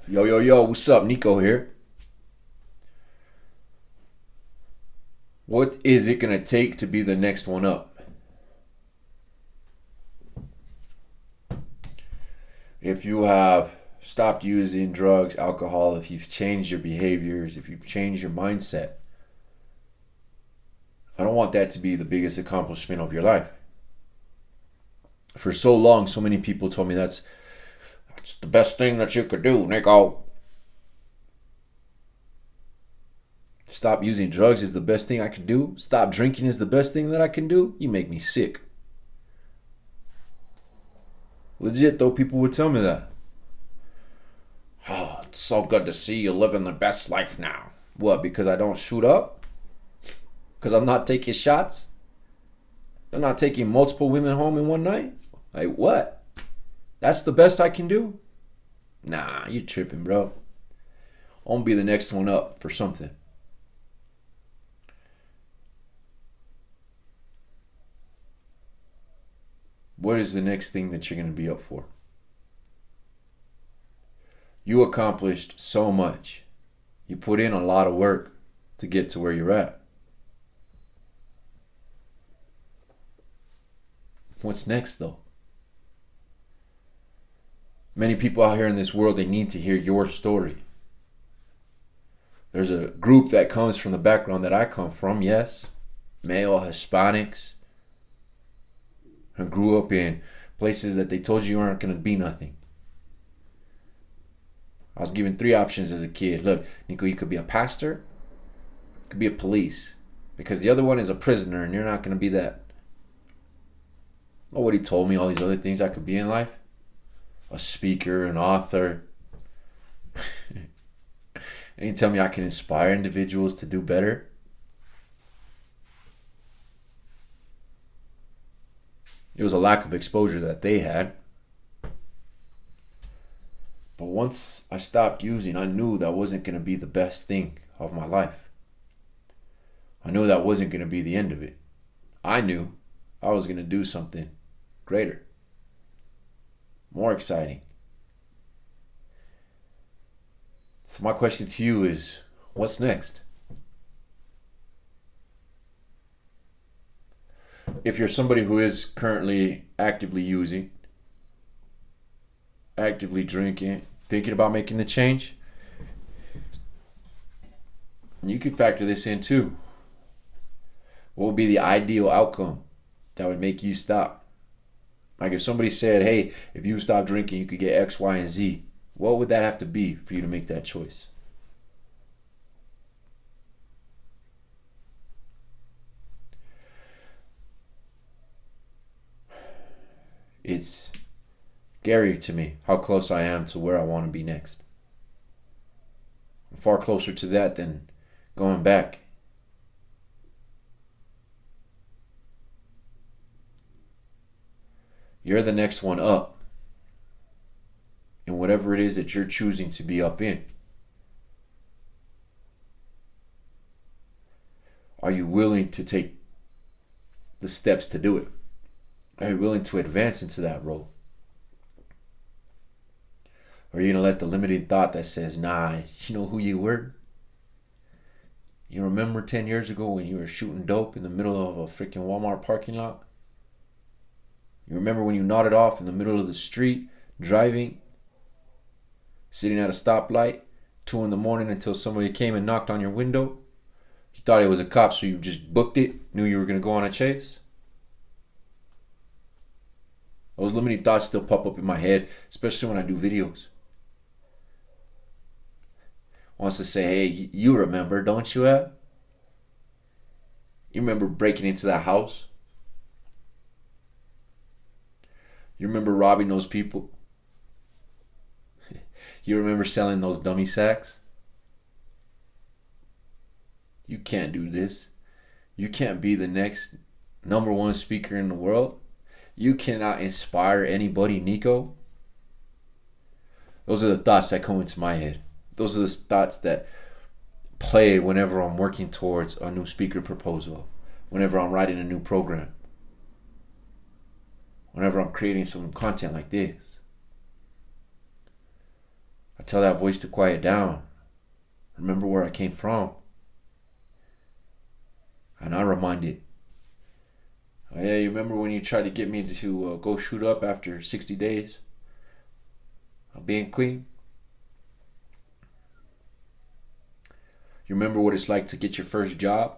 Yo, yo, yo, what's up? Nico here. What is it going to take to be the next one up? If you have stopped using drugs, alcohol, if you've changed your behaviors, if you've changed your mindset, I don't want that to be the biggest accomplishment of your life. For so long, so many people told me that's the best thing that you could do, Nico. Stop using drugs is the best thing I can do. Stop drinking is the best thing that I can do. You make me sick. Legit though, people would tell me that. Oh, it's so good to see you living the best life now. What, because I don't shoot up? Because I'm not taking shots? I'm not taking multiple women home in one night? Like what? That's the best I can do? Nah, you tripping, bro. I want to be the next one up for something. What is the next thing that you're going to be up for? You accomplished so much. You put in a lot of work to get to where you're at. What's next though? Many people out here in this world, they need to hear your story. There's a group that comes from the background that I come from, yes. Male, Hispanics. I grew up in places that they told you aren't going to be nothing. I was given 3 options as a kid. Look, Nico, you could be a pastor, you could be a police, because the other one is a prisoner and you're not going to be that. Nobody told me all these other things I could be in life. A speaker, an author. And you tell me I can inspire individuals to do better. It was a lack of exposure that they had. But once I stopped using, I knew that wasn't going to be the best thing of my life. I knew that wasn't going to be the end of it. I knew I was going to do something greater, more exciting. So my question to you is, what's next? If you're somebody who is currently actively using, actively drinking, thinking about making the change, you could factor this in too. What would be the ideal outcome that would make you stop? Like if somebody said, hey, if you stop drinking, you could get X, Y, and Z. What would that have to be for you to make that choice? It's scary to me how close I am to where I want to be next. I'm far closer to that than going back. You're the next one up in whatever it is that you're choosing to be up in. Are you willing to take the steps to do it? Are you willing to advance into that role? Or are you going to let the limited thought that says, nah, you know who you were? You remember 10 years ago when you were shooting dope in the middle of a freaking Walmart parking lot? You remember when you nodded off in the middle of the street, driving, sitting at a stoplight, 2 in the morning until somebody came and knocked on your window? You thought it was a cop, so you just booked it, knew you were going to go on a chase? Those limiting thoughts still pop up in my head, especially when I do videos. Wants to say, hey, you remember, don't you, Ab? You remember breaking into that house? You remember robbing those people? You remember selling those dummy sacks? You can't do this. You can't be the next #1 speaker in the world. You cannot inspire anybody, Nico. Those are the thoughts that come into my head. Those are the thoughts that play whenever I'm working towards a new speaker proposal, whenever I'm writing a new program, whenever I'm creating some content like this. I tell that voice to quiet down. Remember where I came from. And I remind it, oh yeah, you remember when you tried to get me to go shoot up after 60 days of being clean? You remember what it's like to get your first job?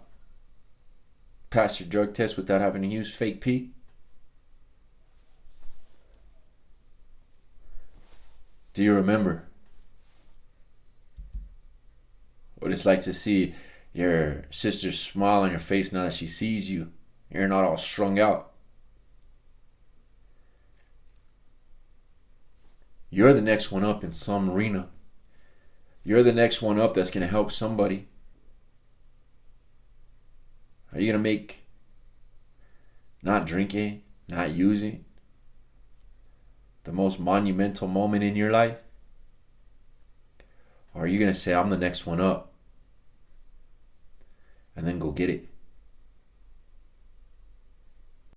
Pass your drug test without having to use fake pee? Do you remember what it's like to see your sister's smile on your face now that she sees you? You're not all strung out. You're the next one up in some arena. You're the next one up that's going to help somebody. Are you going to make not drinking, not using, the most monumental moment in your life? Or are you going to say, I'm the next one up, and then go get it?